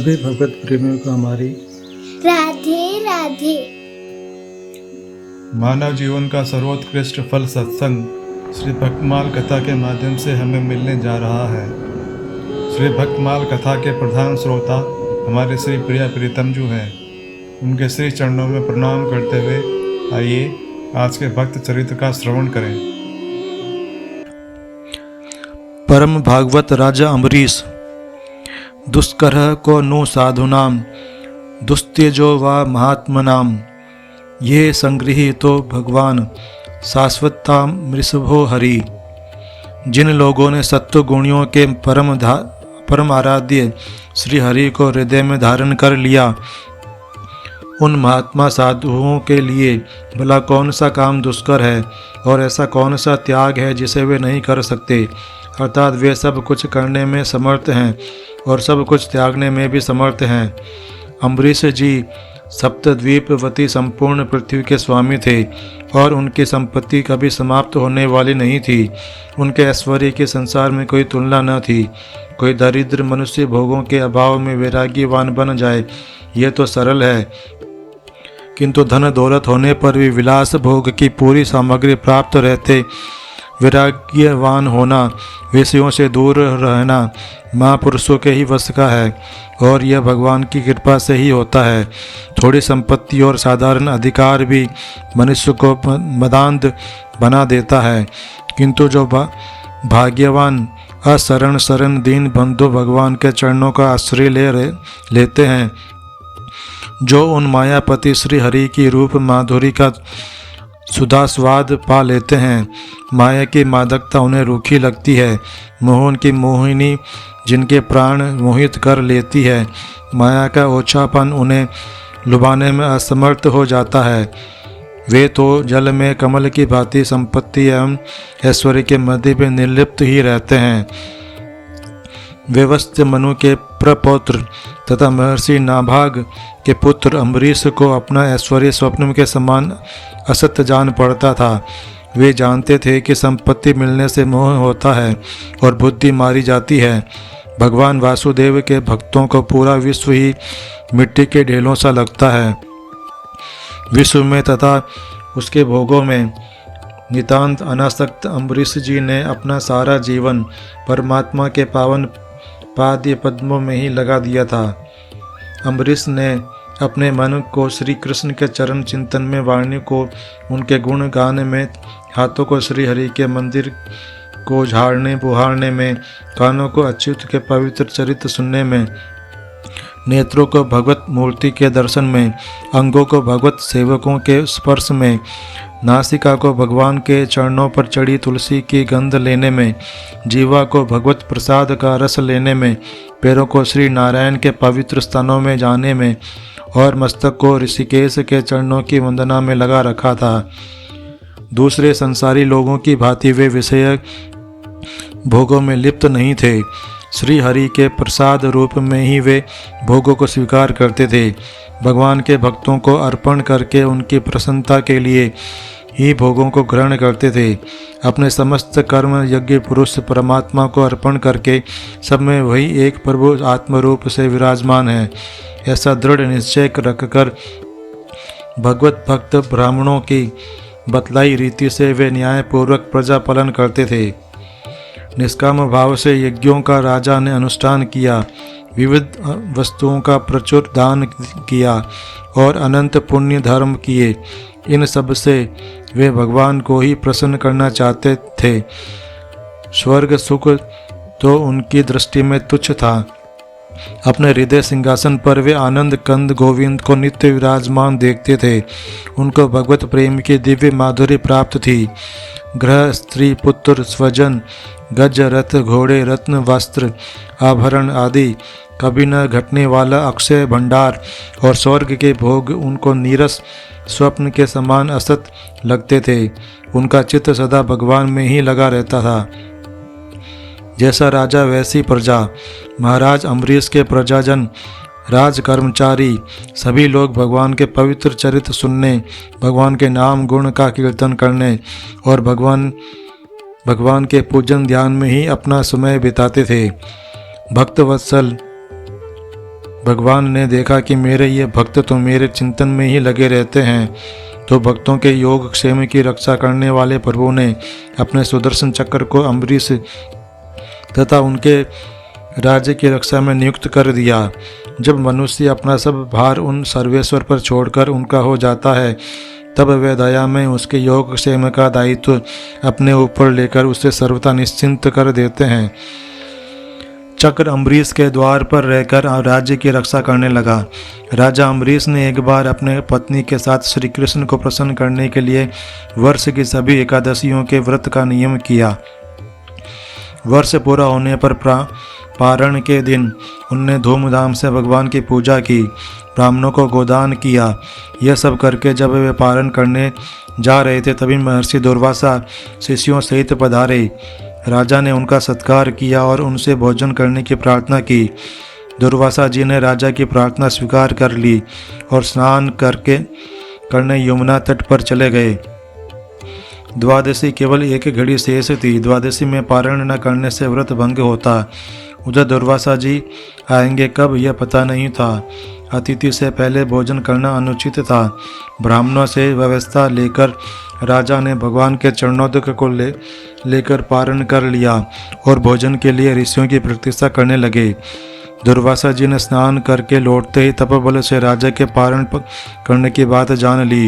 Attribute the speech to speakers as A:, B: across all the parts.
A: सभी भगवत प्रेमियों को हमारी
B: राधे राधे।
C: मानव जीवन का सर्वोत्कृष्ट फल सत्संग श्री भक्तमाल कथा के माध्यम से हमें मिलने जा रहा है। श्री भक्तमाल कथा के प्रधान श्रोता हमारे श्री प्रिया प्रीतम जी हैं। उनके श्री चरणों में प्रणाम करते हुए आइए आज के भक्त चरित्र का श्रवण करें।
D: परम भागवत राजा अम्बरीश। दुष्करः को नु साधुनाम दुस्त्यजो वा महात्मनाम ये संगृहीतो भगवान शाश्वताम मृषभो हरि। जिन लोगों ने सत्व गुणियों के परम आराध्य श्री हरि को हृदय में धारण कर लिया, उन महात्मा साधुओं के लिए भला कौन सा काम दुष्कर है और ऐसा कौन सा त्याग है जिसे वे नहीं कर सकते। अर्थात वे सब कुछ करने में समर्थ हैं और सब कुछ त्यागने में भी समर्थ हैं। अम्बरीश जी सप्तद्वीपवती संपूर्ण पृथ्वी के स्वामी थे और उनकी संपत्ति कभी समाप्त होने वाली नहीं थी। उनके ऐश्वर्य के संसार में कोई तुलना न थी। कोई दरिद्र मनुष्य भोगों के अभाव में वैराग्यवान बन जाए यह तो सरल है, किंतु धन दौलत होने पर भी विलास भोग की पूरी सामग्री प्राप्त रहते वैराग्यवान होना, विषयों से दूर रहना महापुरुषों के ही वश का है और यह भगवान की कृपा से ही होता है। थोड़ी संपत्ति और साधारण अधिकार भी मनुष्य को मदान्ध बना देता है, किंतु जो भाग्यवान शरण दीन बंधु भगवान के चरणों का आश्रय लेते हैं, जो उन मायापति श्री हरि की रूप माधुरी का सुधास्वाद पा लेते हैं, माया की मादकता उन्हें रूखी लगती है, मोहन की मोहिनी जिनके प्राण मोहित कर लेती है, माया का ओछापन उन्हें लुभाने में असमर्थ हो जाता है, वे तो जल में कमल की भांति संपत्ति एवं ऐश्वर्य के मध्य में निर्लिप्त ही रहते हैं। व्यवस्थ मनु के प्रपौत्र तथा महर्षि नाभाग के पुत्र अम्बरीश को अपना ऐश्वर्य स्वप्न के समान असत्य जान पड़ता था। वे जानते थे कि संपत्ति मिलने से मोह होता है और बुद्धि मारी जाती है। भगवान वासुदेव के भक्तों को पूरा विश्व ही मिट्टी के ढेलों सा लगता है। विश्व में तथा उसके भोगों में नितांत अनासक्त अम्बरीश जी ने अपना सारा जीवन परमात्मा के पावन पाद्य पद्मों में ही लगा दिया था। अम्बरीश ने अपने मन को श्री कृष्ण के चरण चिंतन में, वाणी को उनके गुण गाने में, हाथों को श्री हरि के मंदिर को झाड़ने बुहारने में, कानों को अच्युत के पवित्र चरित्र सुनने में, नेत्रों को भगवत मूर्ति के दर्शन में, अंगों को भगवत सेवकों के स्पर्श में, नासिका को भगवान के चरणों पर चढ़ी तुलसी की गंध लेने में, जीवा को भगवत प्रसाद का रस लेने में, पैरों को श्री नारायण के पवित्र स्थानों में जाने में और मस्तक को ऋषिकेश के चरणों की वंदना में लगा रखा था। दूसरे संसारी लोगों की भांति वे विषय भोगों में लिप्त नहीं थे। श्री हरि के प्रसाद रूप में ही वे भोगों को स्वीकार करते थे। भगवान के भक्तों को अर्पण करके उनकी प्रसन्नता के लिए ही भोगों को ग्रहण करते थे। अपने समस्त कर्म यज्ञ पुरुष परमात्मा को अर्पण करके सब में वही एक प्रभु आत्मरूप से विराजमान है, ऐसा दृढ़ निश्चय रखकर भगवत भक्त ब्राह्मणों की बतलाई रीति से वे न्यायपूर्वक प्रजा पालन करते थे। निष्काम भाव से यज्ञों का राजा ने अनुष्ठान किया, विविध वस्तुओं का प्रचुर दान किया और अनंत पुण्य धर्म किए। इन सब से वे भगवान को ही प्रसन्न करना चाहते थे। स्वर्ग सुख तो उनकी दृष्टि में तुच्छ था। अपने हृदय सिंहासन पर वे आनंद कंद गोविंद को नित्य विराजमान देखते थे। उनको भगवत प्रेम की दिव्य माधुरी प्राप्त थी। ग्रह स्त्री पुत्र स्वजन गज रथ घोड़े रत्न वस्त्र आभरण आदि कभी न घटने वाला अक्षय भंडार और स्वर्ग के भोग उनको नीरस स्वप्न के समान असत लगते थे। उनका चित्त सदा भगवान में ही लगा रहता था। जैसा राजा वैसी प्रजा। महाराज अम्बरीश के प्रजाजन, राज कर्मचारी सभी लोग भगवान के पवित्र चरित्र सुनने, भगवान के नाम गुण का कीर्तन करने और भगवान के पूजन ध्यान में ही अपना समय बिताते थे। भक्त वत्सल भगवान ने देखा कि मेरे ये भक्त तो मेरे चिंतन में ही लगे रहते हैं, तो भक्तों के योग क्षेम की रक्षा करने वाले प्रभु ने अपने सुदर्शन चक्र को अम्बरीश तथा उनके राज्य की रक्षा में नियुक्त कर दिया। जब मनुष्य अपना सब भार उन सर्वेश्वर पर छोड़कर उनका हो जाता है, तब वे दया में उसके योग क्षेम का दायित्व अपने ऊपर लेकर उसे सर्वथा निश्चिंत कर देते हैं। चक्र अम्बरीश के द्वार पर रहकर राज्य की रक्षा करने लगा। राजा अम्बरीश ने एक बार अपने पत्नी के साथ श्री कृष्ण को प्रसन्न करने के लिए वर्ष की सभी एकादशियों के व्रत का नियम किया। वर्ष पूरा होने पर पारण के दिन उनने धूमधाम से भगवान की पूजा की, ब्राह्मणों को गोदान किया। यह सब करके जब वे पारण करने जा रहे थे, तभी महर्षि दुर्वासा शिष्यों सहित पधारे। राजा ने उनका सत्कार किया और उनसे भोजन करने की प्रार्थना की। दुर्वासा जी ने राजा की प्रार्थना स्वीकार कर ली और स्नान करने यमुना तट पर चले गए। द्वादशी केवल एक घड़ी शेष थी। द्वादशी में पारण न करने से व्रत भंग होता। उधर दुर्वासा जी आएंगे कब यह पता नहीं था। अतिथि से पहले भोजन करना अनुचित था। ब्राह्मणों से व्यवस्था लेकर राजा ने भगवान के चरणोदक को लेकर पारण कर लिया और भोजन के लिए ऋषियों की प्रतीक्षा करने लगे। दुर्वासा जी ने स्नान करके लौटते ही तपोबल से राजा के पारण करने की बात जान ली।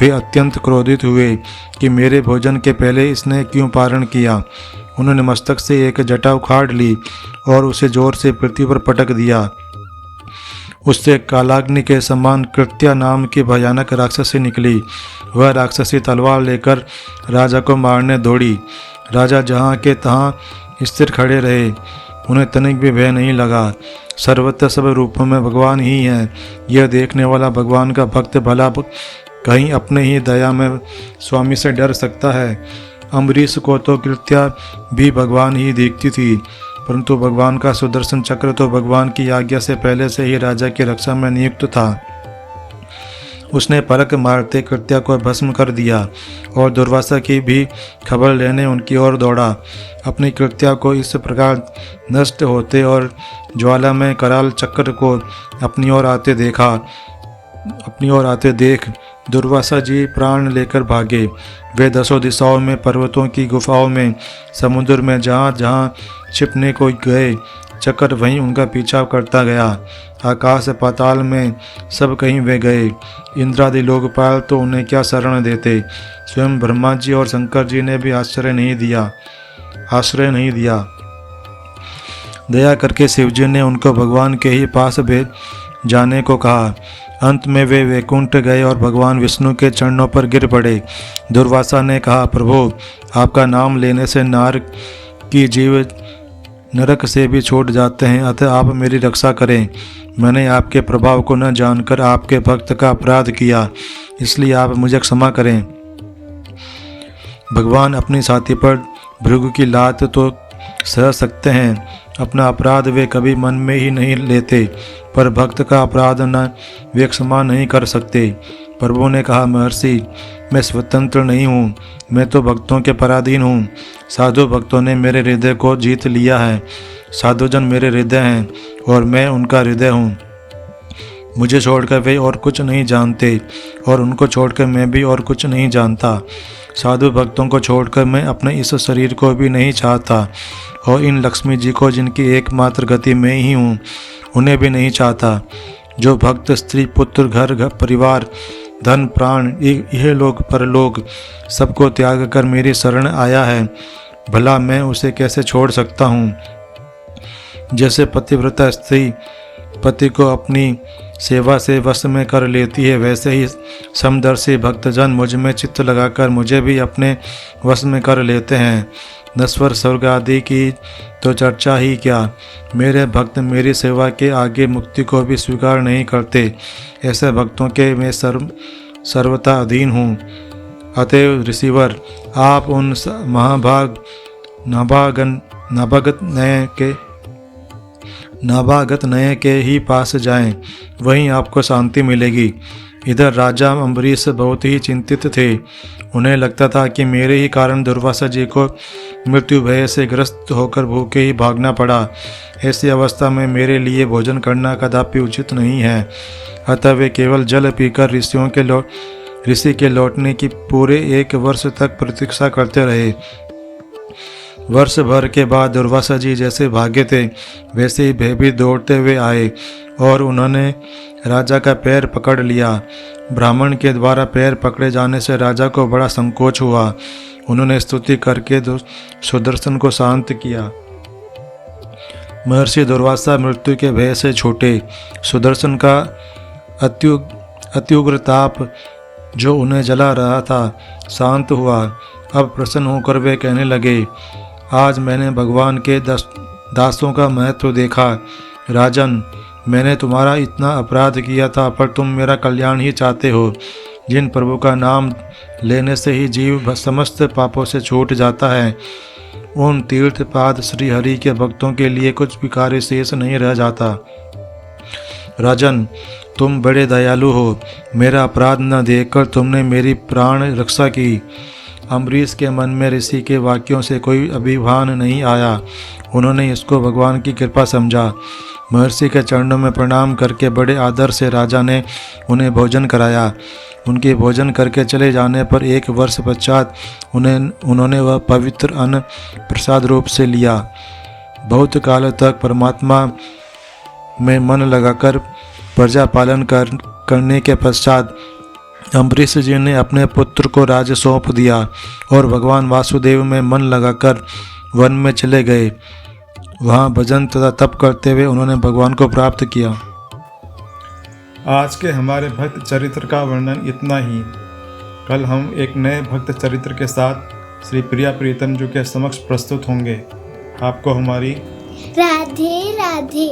D: वे अत्यंत क्रोधित हुए कि मेरे भोजन के पहले इसने क्यों पारण किया। उन्होंने मस्तक से एक जटा उखाड़ ली और उसे जोर से पृथ्वी पर पटक दिया। उससे कालाग्नि के समान कृत्या नाम की भयानक राक्षसी निकली। वह राक्षसी तलवार लेकर राजा को मारने दौड़ी। राजा जहाँ के तहाँ स्थिर खड़े रहे, उन्हें तनिक भी भय नहीं लगा। सर्वत्र सब रूपों में भगवान ही है। यह देखने वाला भगवान का भक्त भला कहीं अपने ही दया में स्वामी से डर सकता है। अम्बरीश को तो कृत्या भी भगवान ही दिखती थी, परंतु भगवान का सुदर्शन चक्र तो भगवान की आज्ञा से पहले से ही राजा की रक्षा में नियुक्त था। उसने परक मारते कृत्या को भस्म कर दिया और दुर्वासा की भी खबर लेने उनकी ओर दौड़ा। अपनी कृत्या को इस प्रकार नष्ट होते और ज्वाला में कराल चक्र को अपनी ओर आते देख दुर्वासा जी प्राण लेकर भागे। वे दसों दिशाओं में, पर्वतों की गुफाओं में, समुद्र में जहाँ जहाँ छिपने को गए, चक्र वहीं उनका पीछा करता गया। आकाश पाताल में सब कहीं वे गए। इंद्रादि लोकपाल तो उन्हें क्या शरण देते। स्वयं ब्रह्मा जी और शंकर जी ने भी आश्रय नहीं दिया। दया करके शिवजी ने उनको भगवान के ही पास भेज जाने को कहा। अंत में वे वैकुंठ गए और भगवान विष्णु के चरणों पर गिर पड़े। दुर्वासा ने कहा, प्रभु, आपका नाम लेने से की जीव नरक से भी छूट जाते हैं, अतः आप मेरी रक्षा करें। मैंने आपके प्रभाव को न जानकर आपके भक्त का अपराध किया, इसलिए आप मुझे क्षमा करें। भगवान अपनी छाती पर भृगु की लात तो सह सकते हैं, अपना अपराध वे कभी मन में ही नहीं लेते, पर भक्त का अपराध न वे क्षमा नहीं कर सकते। प्रभु ने कहा, महर्षि, मैं स्वतंत्र नहीं हूँ, मैं तो भक्तों के पराधीन हूँ। साधु भक्तों ने मेरे हृदय को जीत लिया है। साधुजन मेरे हृदय हैं और मैं उनका हृदय हूँ। मुझे छोड़कर वे और कुछ नहीं जानते और उनको छोड़कर मैं भी और कुछ नहीं जानता। साधु भक्तों को छोड़कर मैं अपने इस शरीर को भी नहीं चाहता और इन लक्ष्मी जी को, जिनकी एकमात्र गति मैं ही हूँ, उन्हें भी नहीं चाहता। जो भक्त स्त्री, पुत्र, घर परिवार, धन, प्राण, यह लोग परलोक सबको त्याग कर मेरी शरण आया है, भला मैं उसे कैसे छोड़ सकता हूँ। जैसे पतिव्रता स्त्री पति को अपनी सेवा से वश में कर लेती है, वैसे ही समदर्शी भक्तजन मुझ में चित्त लगाकर मुझे भी अपने वश में कर लेते हैं। नश्वर स्वर्ग आदि की तो चर्चा ही क्या, मेरे भक्त मेरी सेवा के आगे मुक्ति को भी स्वीकार नहीं करते। ऐसे भक्तों के मैं सर्वथा अधीन हूँ। अतएव ऋषिवर, आप उन नाभागत नये के ही पास जाएं, वहीं आपको शांति मिलेगी। इधर राजा अम्बरीश बहुत ही चिंतित थे। उन्हें लगता था कि मेरे ही कारण दुर्वासा जी को मृत्यु भय से ग्रस्त होकर भूखे ही भागना पड़ा। ऐसी अवस्था में मेरे लिए भोजन करना कदापि उचित नहीं है। अतः वे केवल जल पीकर ऋषि के लौटने की पूरे 1 वर्ष तक प्रतीक्षा करते रहे। वर्ष भर के बाद दुर्वासा जी जैसे भागे थे वैसे ही भयभीत दौड़ते हुए आए और उन्होंने राजा का पैर पकड़ लिया। ब्राह्मण के द्वारा पैर पकड़े जाने से राजा को बड़ा संकोच हुआ। उन्होंने स्तुति करके सुदर्शन को शांत किया। महर्षि दुर्वासा मृत्यु के भय से छूटे। सुदर्शन का अत्युग्र ताप जो उन्हें जला रहा था शांत हुआ। अब प्रसन्न होकर वे कहने लगे, आज मैंने भगवान के दासों का महत्व देखा। राजन, मैंने तुम्हारा इतना अपराध किया था पर तुम मेरा कल्याण ही चाहते हो। जिन प्रभु का नाम लेने से ही जीव समस्त पापों से छूट जाता है, उन तीर्थपाद श्री हरि के भक्तों के लिए कुछ भी कार्य शेष नहीं रह जाता। राजन, तुम बड़े दयालु हो। मेरा अपराध न देखकर तुमने मेरी प्राण रक्षा की। अम्बरीश के मन में ऋषि के वाक्यों से कोई अभिमान नहीं आया। उन्होंने इसको भगवान की कृपा समझा। महर्षि के चरणों में प्रणाम करके बड़े आदर से राजा ने उन्हें भोजन कराया। उनके भोजन करके चले जाने पर 1 वर्ष पश्चात उन्होंने वह पवित्र अन्न प्रसाद रूप से लिया। बहुत काल तक परमात्मा में मन लगाकर प्रजा पालन करने के पश्चात अम्बरीश जी ने अपने पुत्र को राज्य सौंप दिया और भगवान वासुदेव में मन लगाकर वन में चले गए। वहाँ भजन तथा तप करते हुए उन्होंने भगवान को प्राप्त किया।
C: आज के हमारे भक्त चरित्र का वर्णन इतना ही। कल हम एक नए भक्त चरित्र के साथ श्री प्रिया प्रीतम जी के समक्ष प्रस्तुत होंगे। आपको हमारी
B: राधे राधे।